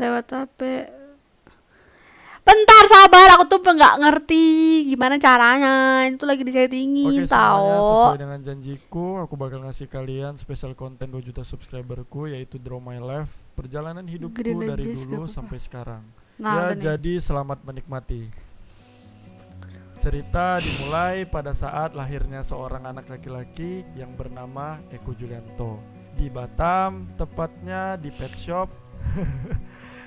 Lewat HP. Bentar sabar, aku tuh nggak ngerti gimana caranya. Itu lagi disettingin Oke semuanya, tau. sesuai dengan janjiku, aku bakal ngasih kalian spesial konten 2 juta subscriberku, yaitu Draw My Life, perjalanan hidupku Green dari aja gak dulu apa-apa. sampai sekarang. Nah Ya udah nih. jadi selamat menikmati. Cerita dimulai pada saat lahirnya seorang anak laki-laki yang bernama Eko Julianto di Batam, tepatnya di pet shop.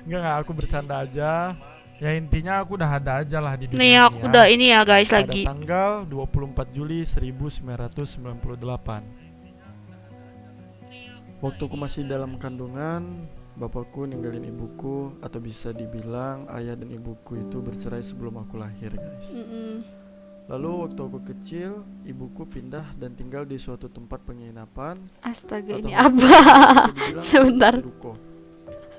Enggak, aku bercanda aja. Ya intinya aku udah ada aja lah di Nih dunia ini aku ya. udah ini ya guys Pada lagi. tanggal 24 Juli 1998. Waktu aku masih dalam kandungan, bapakku ninggalin ibuku, atau bisa dibilang ayah dan ibuku itu bercerai sebelum aku lahir, guys. Lalu waktu aku kecil, ibuku pindah dan tinggal di suatu tempat penginapan. Astaga atau ini mungkin apa? bisa dibilang Sebentar. seperti ruko.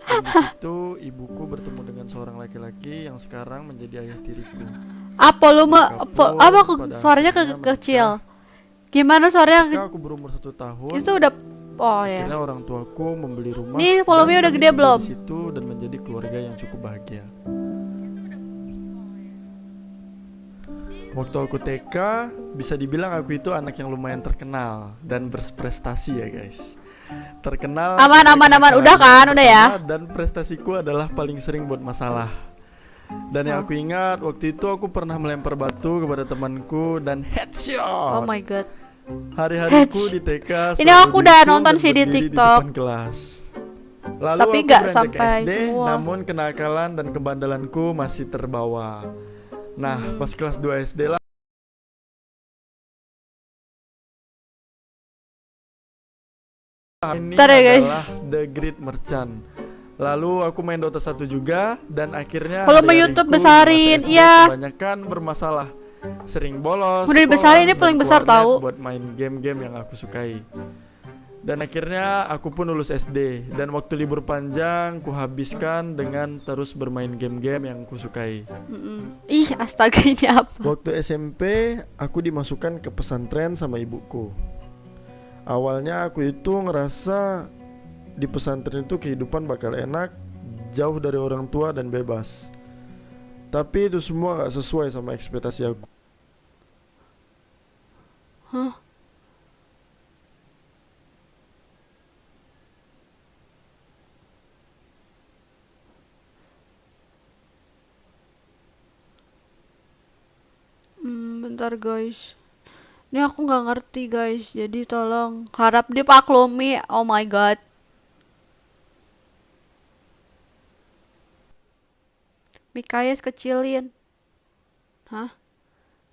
Dan di situ ibuku bertemu dengan seorang laki-laki yang sekarang menjadi ayah tiriku. Apa lu Mereka pun apa pada suaranya akhirnya kecil? menikah. Gimana suaranya Ketika aku berumur 1 tahun, itu udah oh ya. akhirnya orang tuaku membeli rumah. Nih, dan volumenya udah kami gede tinggal belum? di situ dan menjadi keluarga yang cukup bahagia. Waktu aku TK, bisa dibilang aku itu anak yang lumayan terkenal dan berprestasi ya guys. Terkenal Aman, karena aman, aman. kenakalan Udah kan? yang Udah ya? pertama, dan prestasiku adalah paling sering buat masalah. Dan yang aku ingat waktu itu aku pernah melempar batu kepada temanku dan Oh headshot. my god. Hari-hariku di TK Ini selalu aku udah dihukum nonton dan sih di berdiri di TikTok. depan kelas. Lalu Tapi aku nggak beranjak ke sampai SD, semua. namun kenakalan dan kebandalanku masih terbawa. Nah, pas kelas 2 SD lah ini Bentar ya, guys. adalah The Great Merchant. Lalu aku main Dota 1 juga dan akhirnya Kalau mau hari-hariku YouTube di masa besarin, SD iya. kebanyakan bermasalah. Sering bolos Udah dibesarin, ini sekolah, paling dan besar keluar net tahu. buat main game-game yang aku sukai. Dan akhirnya aku pun lulus SD. Dan waktu libur panjang kuhabiskan dengan terus bermain game-game yang kusukai. Ih, astaga ini apa? Waktu SMP aku dimasukkan ke pesantren sama ibuku. Awalnya aku itu ngerasa di pesantren itu kehidupan bakal enak, jauh dari orang tua dan bebas. Tapi itu semua gak sesuai sama ekspektasi aku. Bentar guys. Ini aku nggak ngerti guys. Jadi tolong harap dipaklumi. Oh my god. Mikayes kecilin. Hah?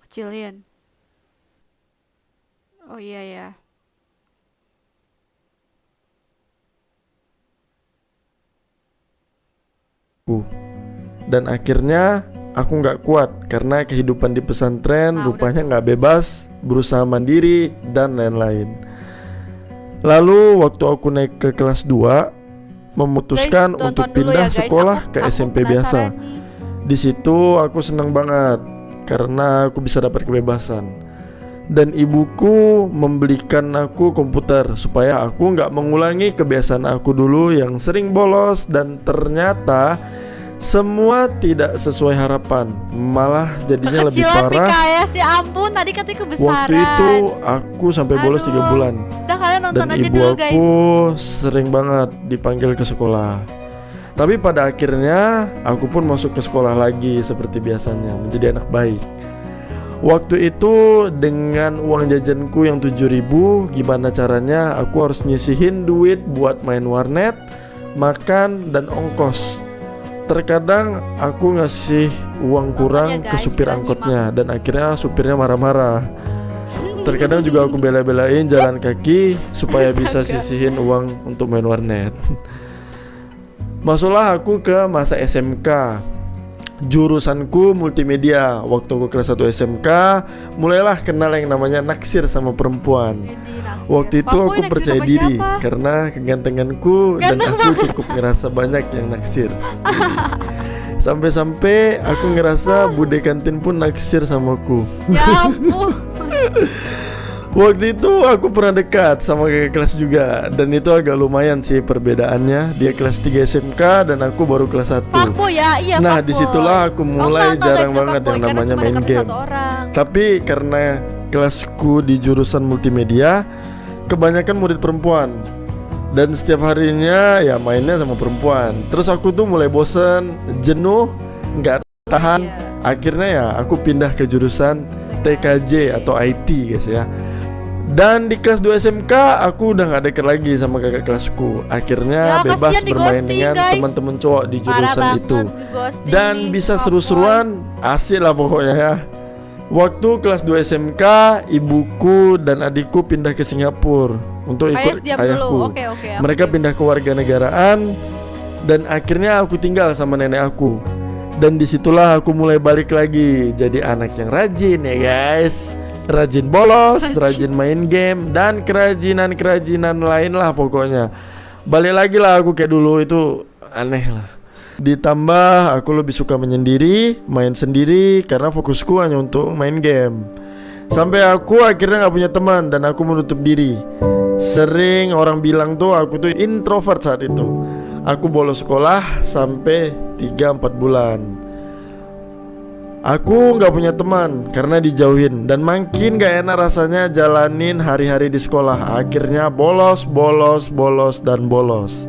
Kecilin. Oh iya ya. Dan akhirnya aku nggak kuat karena kehidupan di pesantren Ah, rupanya nggak bebas, berusaha mandiri dan lain-lain. Lalu waktu aku naik ke kelas 2 memutuskan Guys, untuk tonton dulu pindah ya, guys. sekolah Aku ke SMP penasaran biasa. nih. Di situ aku senang banget karena aku bisa dapat kebebasan. Dan ibuku membelikan aku komputer supaya aku nggak mengulangi kebiasaan aku dulu yang sering bolos, dan ternyata semua tidak sesuai harapan, malah jadinya lebih Kekecilan parah. Mikayes, ya ampun, tadi katanya kebesaran. Waktu itu aku sampai bolos 3 Aduh. bulan. Udah kalian nonton Dan aja ibu dulu guys. aku sering banget dipanggil ke sekolah. Tapi pada akhirnya aku pun masuk ke sekolah lagi seperti biasanya, menjadi anak baik. Waktu itu dengan uang jajanku yang 7.000, gimana caranya aku harus nyisihin duit buat main warnet, makan, dan ongkos. Terkadang aku ngasih uang kurang Makanya, ke guys, supir kita angkotnya, dan akhirnya supirnya marah-marah. Terkadang juga aku bela-belain jalan kaki supaya bisa sisihin uang untuk main warnet. Masuklah aku ke masa SMK. Jurusanku multimedia. Waktu aku kelas 1 SMK, mulailah kenal yang namanya naksir sama perempuan. Waktu itu aku percaya diri karena kegantenganku dan aku cukup ngerasa banyak yang naksir. Sampai-sampai aku ngerasa bude kantin pun naksir sama aku. Ya ampun. Waktu itu aku pernah dekat sama kakak kelas juga. Dan itu agak lumayan sih perbedaannya. Dia kelas 3 SMK dan aku baru kelas 1. Fuckboy ya, iya Nah fuckboy. disitulah aku mulai enggak, jarang guys, banget fuckboy, yang karena namanya cuma main dekat game. satu orang. Tapi karena kelasku di jurusan multimedia, kebanyakan murid perempuan. Dan setiap harinya ya mainnya sama perempuan. Terus aku tuh mulai bosen, jenuh, nggak tahan. Iya. Akhirnya ya aku pindah ke jurusan TKJ atau IT guys ya. Dan di kelas 2 SMK aku udah gak deket lagi sama kakak kelasku. Akhirnya Ya, bebas kasihan di bermain ghosting, dengan guys. teman-teman cowok di Parah jurusan banget itu. di ghosting Dan nih, bisa fuckboy. seru-seruan, asik lah pokoknya ya. Waktu kelas 2 SMK, ibuku dan adikku pindah ke Singapura untuk ikut diam ayahku. dulu. Oke, Mereka pindah ke warganegaraan dan akhirnya aku tinggal sama nenek aku. Dan disitulah aku mulai balik lagi jadi anak yang rajin ya guys. Rajin bolos, rajin main game, dan kerajinan-kerajinan lain lah pokoknya. Balik lagi lah aku kayak dulu, itu aneh lah. Ditambah aku lebih suka menyendiri, main sendiri karena fokusku hanya untuk main game. Sampai aku akhirnya gak punya teman dan aku menutup diri. Sering orang bilang tuh aku tuh introvert saat itu. Aku bolos sekolah sampai 3-4 bulan. Aku gak punya teman karena dijauhin. Dan makin gak enak rasanya jalanin hari-hari di sekolah. Akhirnya bolos, dan bolos.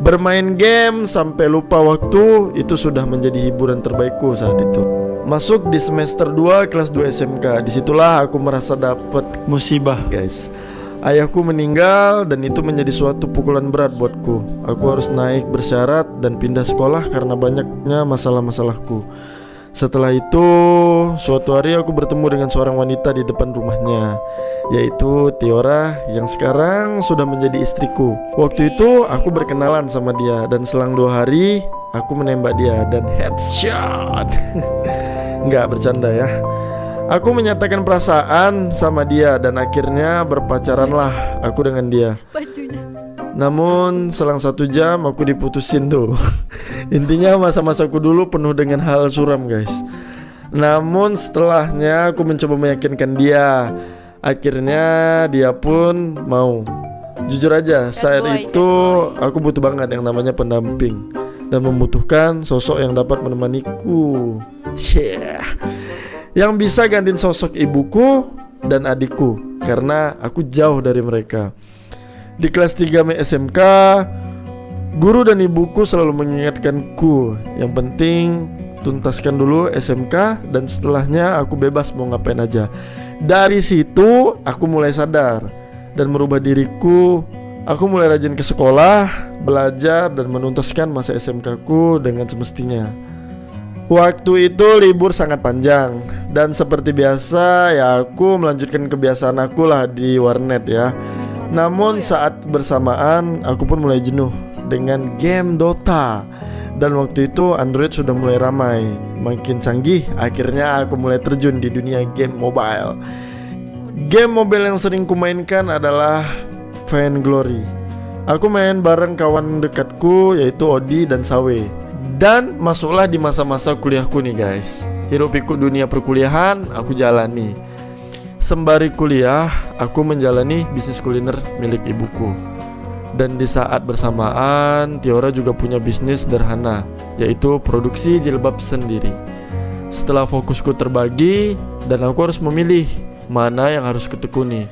Bermain game sampai lupa waktu, itu sudah menjadi hiburan terbaikku saat itu. Masuk di semester 2 kelas 2 SMK. Disitulah aku merasa dapet musibah guys. Ayahku meninggal dan itu menjadi suatu pukulan berat buatku. Aku harus naik bersyarat dan pindah sekolah karena banyaknya masalah-masalahku. Setelah itu, suatu hari aku bertemu dengan seorang wanita di depan rumahnya, yaitu Tiora yang sekarang sudah menjadi istriku. Waktu itu aku berkenalan sama dia dan selang 2 hari aku menembak dia dan headshot. Nggak bercanda ya. Aku menyatakan perasaan sama dia dan akhirnya berpacaranlah aku dengan dia. Bajunya. Namun selang 1 jam aku diputusin tuh. Intinya masa-masaku dulu penuh dengan hal suram guys. Namun setelahnya aku mencoba meyakinkan dia. Akhirnya dia pun mau. Jujur aja saat itu aku butuh banget yang namanya pendamping dan membutuhkan sosok yang dapat menemaniku. Yang bisa gantiin sosok ibuku dan adikku karena aku jauh dari mereka. Di kelas 3 SMK, guru dan ibuku selalu mengingatkanku, yang penting tuntaskan dulu SMK dan setelahnya aku bebas mau ngapain aja. Dari situ aku mulai sadar dan merubah diriku. Aku mulai rajin ke sekolah, belajar dan menuntaskan masa SMK ku dengan semestinya. Waktu itu libur sangat panjang dan seperti biasa ya aku melanjutkan kebiasaan aku lah di warnet ya. Namun saat bersamaan aku pun mulai jenuh dengan game Dota. Dan waktu itu Android sudah mulai ramai, makin canggih. Akhirnya aku mulai terjun di dunia game mobile. Game mobile yang sering kumainkan adalah Vainglory. Aku main bareng kawan dekatku yaitu Odi dan Sawe. Dan masuklah di masa-masa kuliahku nih guys. Hirup pikuk dunia perkuliahan aku jalani. Sembari kuliah, aku menjalani bisnis kuliner milik ibuku. Dan di saat bersamaan, Tiora juga punya bisnis sederhana, yaitu produksi jilbab sendiri. Setelah fokusku terbagi, dan aku harus memilih mana yang harus kutekuni.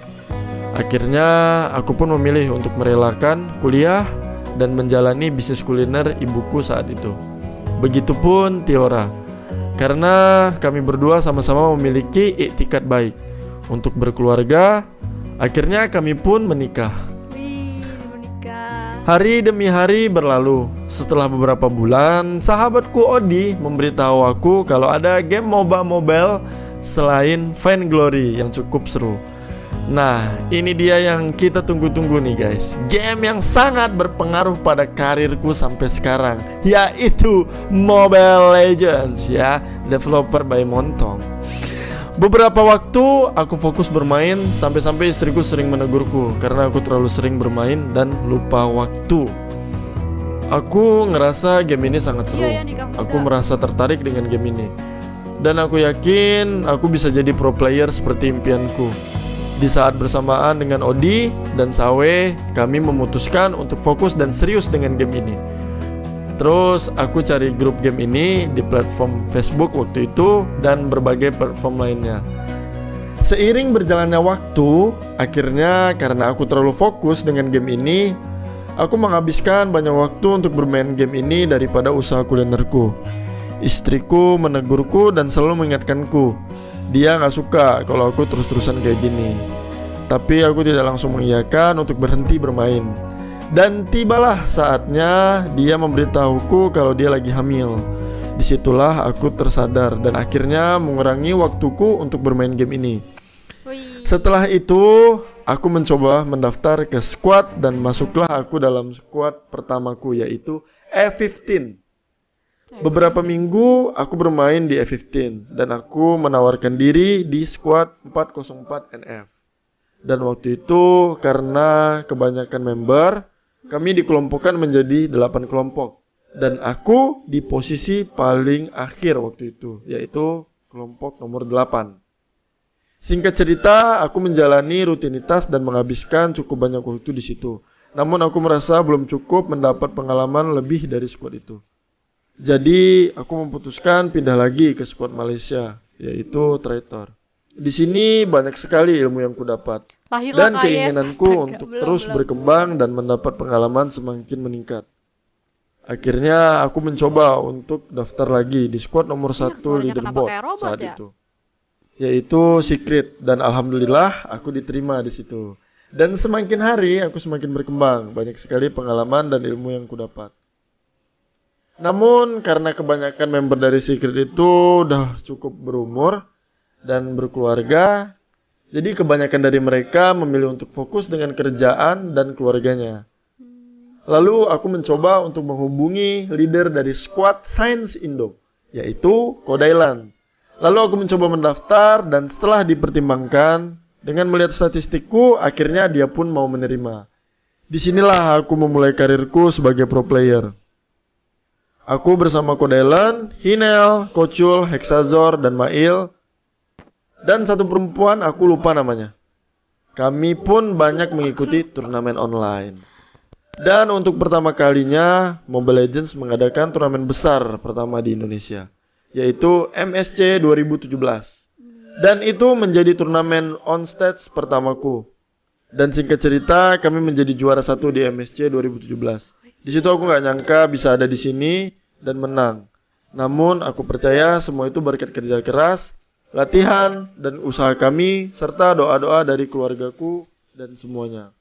Akhirnya, aku pun memilih untuk merelakan kuliah dan menjalani bisnis kuliner ibuku saat itu. Begitupun Tiora, karena kami berdua sama-sama memiliki iktikat baik untuk berkeluarga. Akhirnya kami pun menikah. Hari demi hari berlalu. Setelah beberapa bulan, sahabatku Odi memberitahu aku kalau ada game MOBA mobile selain Vainglory yang cukup seru. Nah, ini dia yang kita tunggu-tunggu nih guys. Game yang sangat berpengaruh pada karirku sampai sekarang, yaitu Mobile Legends ya, developer by Montong. Beberapa waktu aku fokus bermain sampai-sampai istriku sering menegurku karena aku terlalu sering bermain dan lupa waktu. Aku ngerasa game ini sangat seru. Aku merasa tertarik dengan game ini. Dan aku yakin aku bisa jadi pro player seperti impianku. Di saat bersamaan dengan Odi dan Sawe, kami memutuskan untuk fokus dan serius dengan game ini. Terus aku cari grup game ini di platform Facebook waktu itu dan berbagai platform lainnya. Seiring berjalannya waktu, akhirnya karena aku terlalu fokus dengan game ini, aku menghabiskan banyak waktu untuk bermain game ini daripada usaha kulinerku. Istriku menegurku dan selalu mengingatkanku. Dia gak suka kalau aku terus-terusan kayak gini. Tapi aku tidak langsung mengiyakan untuk berhenti bermain. Dan tibalah saatnya dia memberitahuku kalau dia lagi hamil. Disitulah aku tersadar dan akhirnya mengurangi waktuku untuk bermain game ini. Setelah itu, aku mencoba mendaftar ke squad dan masuklah aku dalam squad pertamaku, yaitu F15. Beberapa minggu aku bermain di F15 dan aku menawarkan diri di squad 404 NF. Dan waktu itu karena kebanyakan member, kami dikelompokkan menjadi 8 kelompok. Dan aku di posisi paling akhir waktu itu, yaitu kelompok nomor 8. Singkat cerita, aku menjalani rutinitas dan menghabiskan cukup banyak waktu di situ. Namun aku merasa belum cukup mendapat pengalaman lebih dari squad itu. Jadi aku memutuskan pindah lagi ke squad Malaysia, yaitu Traitor. Di sini banyak sekali ilmu yang kudapat dan keinginanku untuk terus berkembang dan mendapat pengalaman semakin meningkat. Akhirnya aku mencoba untuk daftar lagi di squad nomor 1 leaderboard saat itu, yaitu Secret, dan alhamdulillah aku diterima di situ. Dan semakin hari aku semakin berkembang, banyak sekali pengalaman dan ilmu yang kudapat. Namun karena kebanyakan member dari Secret itu udah cukup berumur dan berkeluarga, jadi kebanyakan dari mereka memilih untuk fokus dengan kerjaan dan keluarganya. Lalu aku mencoba untuk menghubungi leader dari squad Science Indo, yaitu Kodailan. Lalu aku mencoba mendaftar dan setelah dipertimbangkan, dengan melihat statistikku, akhirnya dia pun mau menerima. Disinilah aku memulai karirku sebagai pro player. Aku bersama Kodailan, Hinel, Kocul, Hexazor, dan Mail, dan satu perempuan aku lupa namanya. Kami pun banyak mengikuti turnamen online. Dan untuk pertama kalinya, Mobile Legends mengadakan turnamen besar pertama di Indonesia, yaitu MSC 2017. Dan itu menjadi turnamen on stage pertamaku. Dan singkat cerita, kami menjadi juara 1 di MSC 2017. Di situ aku gak nyangka bisa ada di sini dan menang. Namun aku percaya semua itu berkat kerja keras, latihan, dan usaha kami, serta doa-doa dari keluargaku dan semuanya.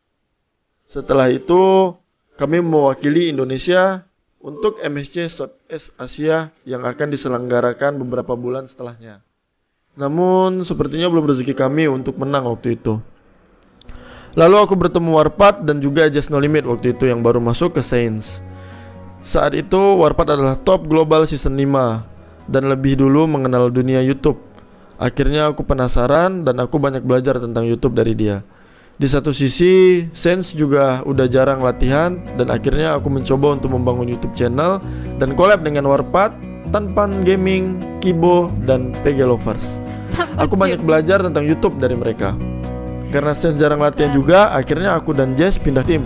Setelah itu, kami mewakili Indonesia untuk MSC Southeast Asia yang akan diselenggarakan beberapa bulan setelahnya. Namun, sepertinya belum rezeki kami untuk menang waktu itu. Lalu aku bertemu Warpath dan juga Just No Limit waktu itu yang baru masuk ke Saints. Saat itu, Warpath adalah top global season 5 dan lebih dulu mengenal dunia YouTube. Akhirnya aku penasaran dan aku banyak belajar tentang YouTube dari dia. Di satu sisi, Saints juga udah jarang latihan dan akhirnya aku mencoba untuk membangun YouTube channel dan collab dengan Warpath, Tanpan Gaming, Kibo, dan PG Lovers. Aku banyak belajar tentang YouTube dari mereka. Karena Saints jarang latihan juga, akhirnya aku dan Jess pindah tim.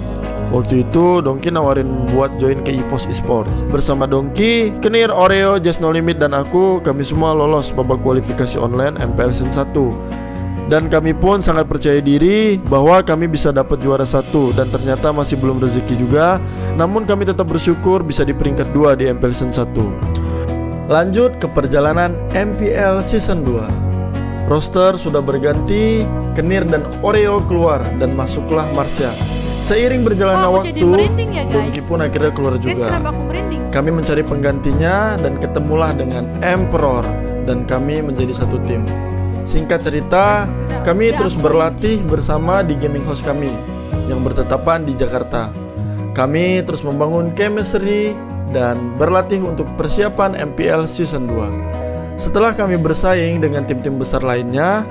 Waktu itu Dongki nawarin buat join ke EVOS Esports. Bersama Dongki, Kenir, Oreo, Just No Limit, dan aku, kami semua lolos babak kualifikasi online MPL Season 1. Dan kami pun sangat percaya diri bahwa kami bisa dapat juara 1. Dan ternyata masih belum rezeki juga. Namun kami tetap bersyukur bisa di peringkat 2 di MPL Season 1. Lanjut ke perjalanan MPL Season 2. Roster sudah berganti, Kenir dan Oreo keluar dan masuklah Marsha. Seiring berjalannya waktu, Dongki pun akhirnya keluar juga. Kami mencari penggantinya dan ketemulah dengan Emperor dan kami menjadi satu tim. Singkat cerita, kami terus berlatih bersama di gaming house kami yang bertetapan di Jakarta. Kami terus membangun chemistry dan berlatih untuk persiapan MPL Season 2. Setelah kami bersaing dengan tim-tim besar lainnya,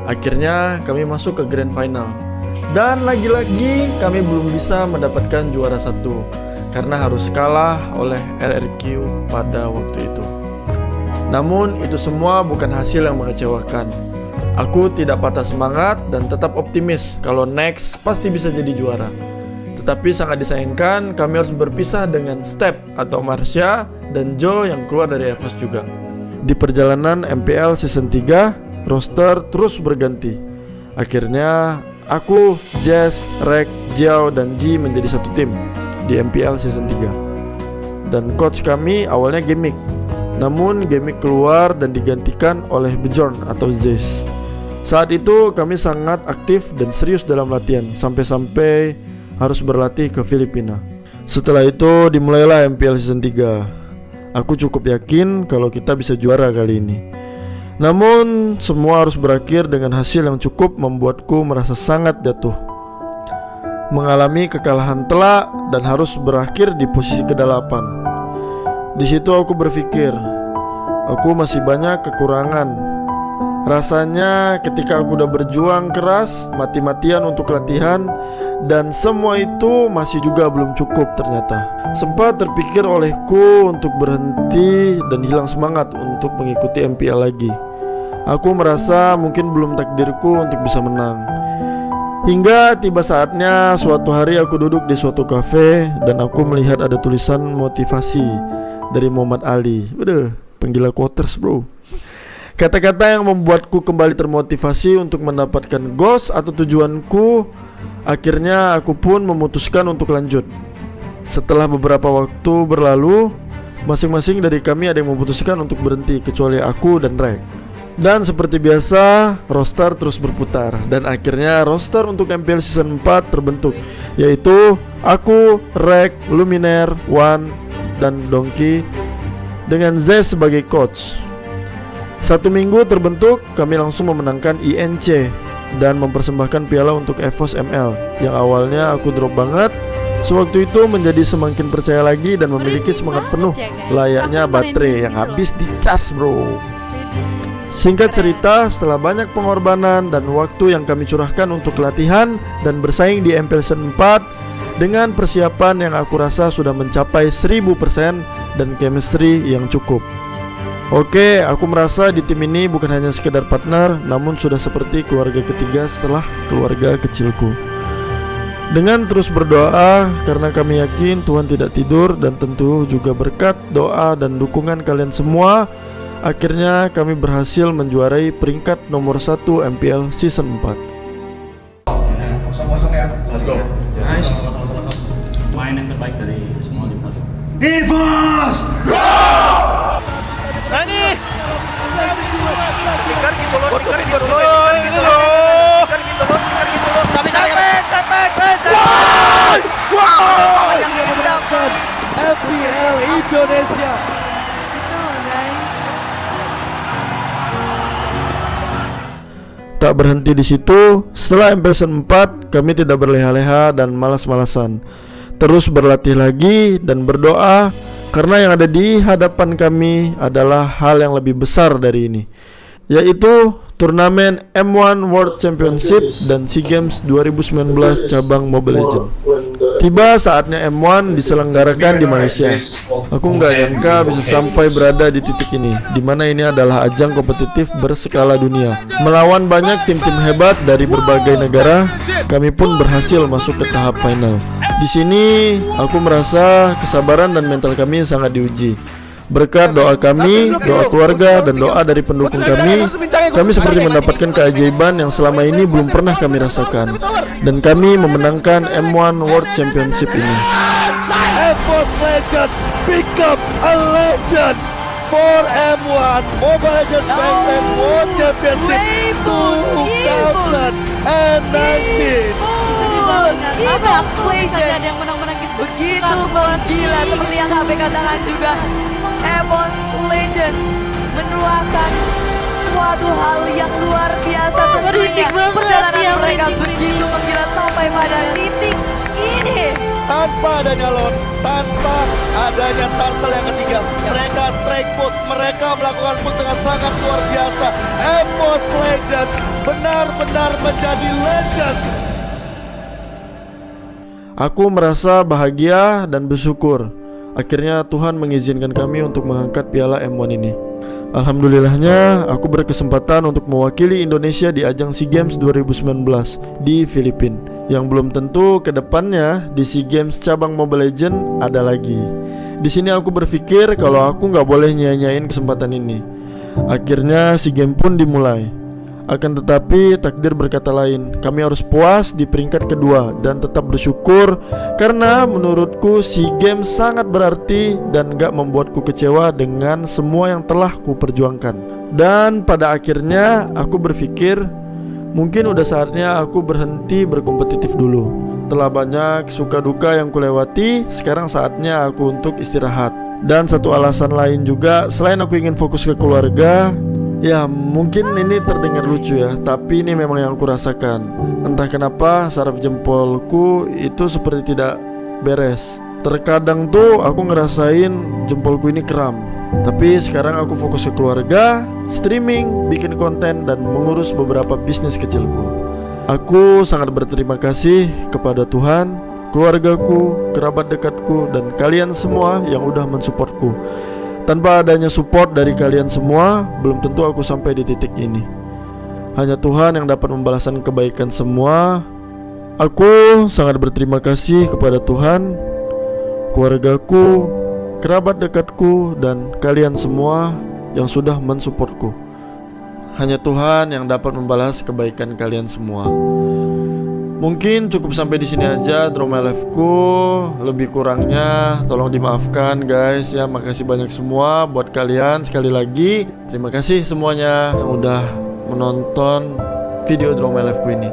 akhirnya kami masuk ke Grand Final. Dan lagi-lagi kami belum bisa mendapatkan juara 1 karena harus kalah oleh LRQ pada waktu itu. Namun itu semua bukan hasil yang mengecewakan. Aku tidak patah semangat dan tetap optimis kalau next pasti bisa jadi juara. Tetapi sangat disayangkan kami harus berpisah dengan Step atau Marsha dan Joe yang keluar dari EVOS juga. Di perjalanan MPL season 3, roster terus berganti. Akhirnya aku, Jess, Rek, Jiao, dan Ji menjadi satu tim di MPL season 3. Dan coach kami awalnya Gimmick, namun Gimmick keluar dan digantikan oleh Bjorn atau Zeus. Saat itu kami sangat aktif dan serius dalam latihan, sampai-sampai harus berlatih ke Filipina. Setelah itu dimulailah MPL season 3. Aku cukup yakin kalau kita bisa juara kali ini. Namun semua harus berakhir dengan hasil yang cukup membuatku merasa sangat jatuh. Mengalami kekalahan telak dan harus berakhir di posisi ke-8. Di situ aku berpikir, aku masih banyak kekurangan. Rasanya ketika aku udah berjuang keras, mati-matian untuk latihan, dan semua itu masih juga belum cukup ternyata. Sempat terpikir olehku untuk berhenti dan hilang semangat untuk mengikuti MPL lagi. Aku merasa mungkin belum takdirku untuk bisa menang. Hingga tiba saatnya suatu hari aku duduk di suatu kafe dan aku melihat ada tulisan motivasi dari Muhammad Ali. Udah, penggila quarters bro. Kata-kata yang membuatku kembali termotivasi untuk mendapatkan goals atau tujuanku. Akhirnya aku pun memutuskan untuk lanjut. Setelah beberapa waktu berlalu, masing-masing dari kami ada yang memutuskan untuk berhenti, kecuali aku dan Rek. Dan seperti biasa, roster terus berputar. Dan akhirnya roster untuk MPL season 4 terbentuk, yaitu aku, Rek, Luminaire, Wan, dan Donkey, dengan Z sebagai coach. 1 minggu terbentuk, kami langsung memenangkan INC dan mempersembahkan piala untuk EVOS ML yang awalnya aku drop banget. Sewaktu itu menjadi semakin percaya lagi dan memiliki semangat penuh, layaknya baterai yang habis dicas bro. Singkat cerita, setelah banyak pengorbanan dan waktu yang kami curahkan untuk latihan dan bersaing di MPL season 4, dengan persiapan yang aku rasa sudah mencapai 1000% dan chemistry yang cukup. Oke, aku merasa di tim ini bukan hanya sekedar partner, namun sudah seperti keluarga ketiga setelah keluarga kecilku. Dengan terus berdoa, karena kami yakin Tuhan tidak tidur, dan tentu juga berkat doa dan dukungan kalian semua, akhirnya kami berhasil menjuarai peringkat nomor 1 MPL season 4. Kosong-kosong ya. Let's go. Nice. Main yang terbaik dari semua tim tadi. EVOS! Nani! Stiker gitu loh, stiker gitu loh, stiker gitu loh, stiker gitu loh, stiker gitu loh. Tapi wow! Yang diundangkan FPL Indonesia. Tak berhenti di situ, setelah MPL season 4 kami tidak berleha-leha dan malas-malasan. Terus berlatih lagi dan berdoa, karena yang ada di hadapan kami adalah hal yang lebih besar dari ini, yaitu turnamen M1 World Championship dan SEA Games 2019 cabang Mobile Legends. Tiba saatnya M1 diselenggarakan di Malaysia. Aku nggak nyangka bisa sampai berada di titik ini, di mana ini adalah ajang kompetitif berskala dunia. Melawan banyak tim-tim hebat dari berbagai negara, kami pun berhasil masuk ke tahap final. Di sini aku merasa kesabaran dan mental kami sangat diuji. Berkat doa kami, doa keluarga, dan doa dari pendukung kami seperti mendapatkan keajaiban yang selama ini belum pernah kami rasakan. Dan kami memenangkan M1 World Championship ini. EVOS Legends become a legend for M1 Mobile Legends Bang World Championship 2019. Apa Legend yang menang-menang begitu menggila seperti yang HB katakan juga. EVOS Legend menuakan suatu hal yang luar biasa tentunya. Perjalanan mereka begitu menggila sampai pada titik ini. Tanpa adanya Lon, tanpa adanya Turtle yang ketiga, mereka strike pose, mereka melakukan pun dengan sangat luar biasa. EVOS Legends benar-benar menjadi legend. Aku merasa bahagia dan bersyukur. Akhirnya Tuhan mengizinkan kami untuk mengangkat piala M1 ini. Alhamdulillahnya aku berkesempatan untuk mewakili Indonesia di ajang SEA Games 2019 di Filipina. Yang belum tentu kedepannya di SEA Games cabang Mobile Legends ada lagi. Di sini aku berpikir kalau aku nggak boleh nyanyain kesempatan ini. Akhirnya SEA Games pun dimulai. Akan tetapi takdir berkata lain. Kami harus puas di peringkat kedua dan tetap bersyukur karena menurutku SEA Games sangat berarti dan gak membuatku kecewa dengan semua yang telah ku perjuangkan. Dan pada akhirnya aku berpikir mungkin udah saatnya aku berhenti berkompetitif dulu. Telah banyak suka duka yang kulewati, sekarang saatnya aku untuk istirahat. Dan satu alasan lain juga, selain aku ingin fokus ke keluarga, ya mungkin ini terdengar lucu ya, tapi ini memang yang aku rasakan. Entah kenapa saraf jempolku itu seperti tidak beres. Terkadang tuh aku ngerasain jempolku ini kram. Tapi sekarang aku fokus ke keluarga, streaming, bikin konten, dan mengurus beberapa bisnis kecilku. Aku sangat berterima kasih kepada Tuhan, keluargaku, kerabat dekatku, dan kalian semua yang udah mensupportku. Tanpa adanya support dari kalian semua, belum tentu aku sampai di titik ini. Hanya Tuhan yang dapat membalaskan kebaikan semua. Aku sangat berterima kasih kepada Tuhan, keluargaku, kerabat dekatku, dan kalian semua yang sudah mensupportku. Hanya Tuhan yang dapat membalas kebaikan kalian semua. Mungkin cukup sampai di sini aja Drama Life-ku. Lebih kurangnya tolong dimaafkan guys ya. Makasih banyak semua buat kalian. Sekali lagi terima kasih semuanya yang udah menonton video Drama Life-ku ini.